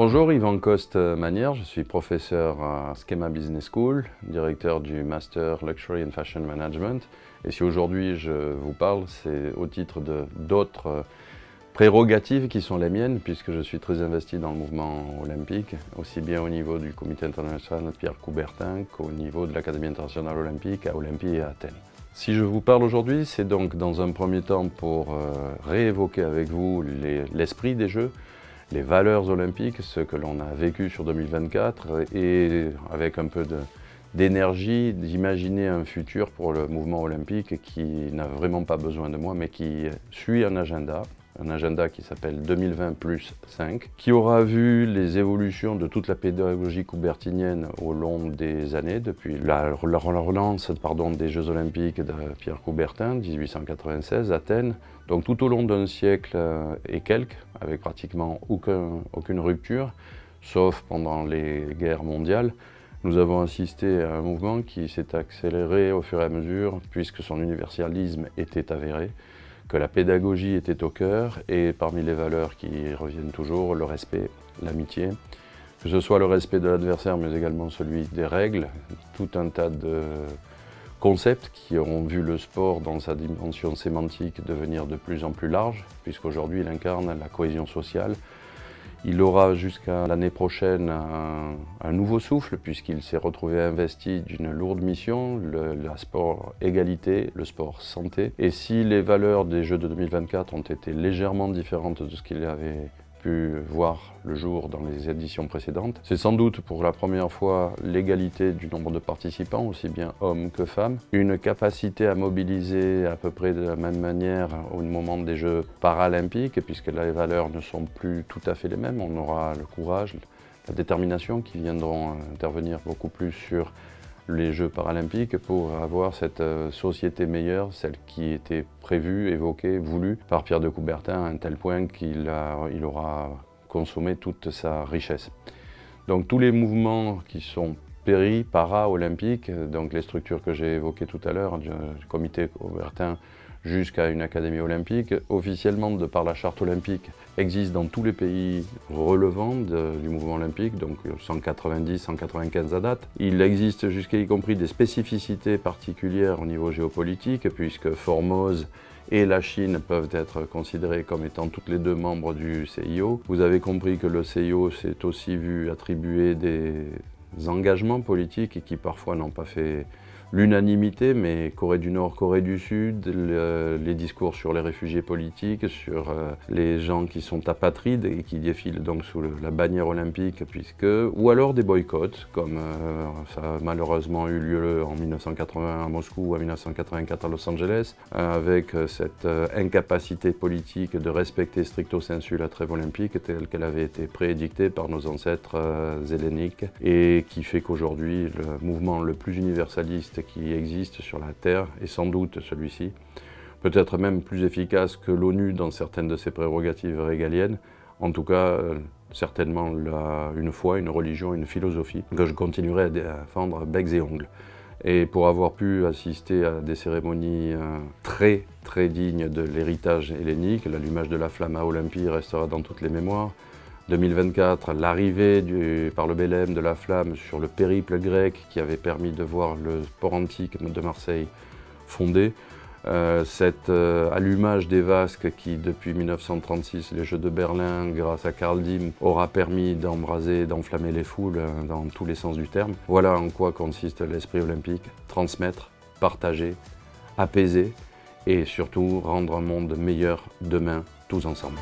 Bonjour, Yvan Coste-Manière, je suis professeur à Schema Business School, directeur du Master Luxury and Fashion Management. Et si aujourd'hui je vous parle, c'est au titre d'autres prérogatives qui sont les miennes, puisque je suis très investi dans le mouvement olympique, aussi bien au niveau du Comité international Pierre Coubertin qu'au niveau de l'Académie internationale olympique à Olympie et à Athènes. Si je vous parle aujourd'hui, c'est donc dans un premier temps pour réévoquer avec vous l'esprit des Jeux, les valeurs olympiques, ce que l'on a vécu sur 2024 et avec un peu d'énergie, d'imaginer un futur pour le mouvement olympique qui n'a vraiment pas besoin de moi mais qui suit un agenda qui s'appelle 2020 plus 5, qui aura vu les évolutions de toute la pédagogie coubertinienne au long des années, depuis la relance des Jeux Olympiques de Pierre Coubertin, 1896, Athènes, donc tout au long d'un siècle et quelques, avec pratiquement aucune rupture, sauf pendant les guerres mondiales. Nous avons assisté à un mouvement qui s'est accéléré au fur et à mesure, puisque son universalisme était avéré, que la pédagogie était au cœur, et parmi les valeurs qui reviennent toujours, le respect, l'amitié, que ce soit le respect de l'adversaire, mais également celui des règles, tout un tas de concepts qui auront vu le sport dans sa dimension sémantique devenir de plus en plus large, puisqu'aujourd'hui il incarne la cohésion sociale. Il aura jusqu'à l'année prochaine un nouveau souffle puisqu'il s'est retrouvé investi d'une lourde mission, le sport égalité, le sport santé. Et si les valeurs des Jeux de 2024 ont été légèrement différentes de ce qu'il avait pu voir le jour dans les éditions précédentes, c'est sans doute pour la première fois l'égalité du nombre de participants, aussi bien hommes que femmes, une capacité à mobiliser à peu près de la même manière au moment des Jeux paralympiques, puisque les valeurs ne sont plus tout à fait les mêmes. On aura le courage, la détermination qui viendront intervenir beaucoup plus sur les Jeux paralympiques pour avoir cette société meilleure, celle qui était prévue, évoquée, voulue par Pierre de Coubertin à un tel point qu'il aura consommé toute sa richesse. Donc tous les mouvements qui sont para-olympiques, donc les structures que j'ai évoquées tout à l'heure, du comité Coubertin jusqu'à une académie olympique, officiellement de par la charte olympique, existe dans tous les pays relevant du mouvement olympique, donc 190, 195 à date. Il existe jusqu'à y compris des spécificités particulières au niveau géopolitique, puisque Formose et la Chine peuvent être considérés comme étant toutes les deux membres du CIO. Vous avez compris que le CIO s'est aussi vu attribuer des engagements politiques et qui parfois n'ont pas fait l'unanimité, mais Corée du Nord, Corée du Sud, les discours sur les réfugiés politiques, sur les gens qui sont apatrides et qui défilent donc sous la bannière olympique, ou alors des boycotts, comme ça a malheureusement eu lieu en 1980 à Moscou ou en 1984 à Los Angeles, avec cette incapacité politique de respecter stricto sensu la trêve olympique telle qu'elle avait été préédictée par nos ancêtres helléniques, et qui fait qu'aujourd'hui le mouvement le plus universaliste qui existe sur la Terre, et sans doute celui-ci, peut-être même plus efficace que l'ONU dans certaines de ses prérogatives régaliennes, en tout cas certainement une foi, une religion, une philosophie que je continuerai à défendre becs et ongles. Et pour avoir pu assister à des cérémonies très dignes de l'héritage hellénique, l'allumage de la flamme à Olympie restera dans toutes les mémoires. 2024, l'arrivée par le Bélème de la flamme sur le périple grec qui avait permis de voir le port antique de Marseille fondé. Cet allumage des vasques qui, depuis 1936, les Jeux de Berlin, grâce à Karl Diem, aura permis d'embraser, d'enflammer les foules dans tous les sens du terme. Voilà en quoi consiste l'esprit olympique: transmettre, partager, apaiser et surtout rendre un monde meilleur demain, tous ensemble.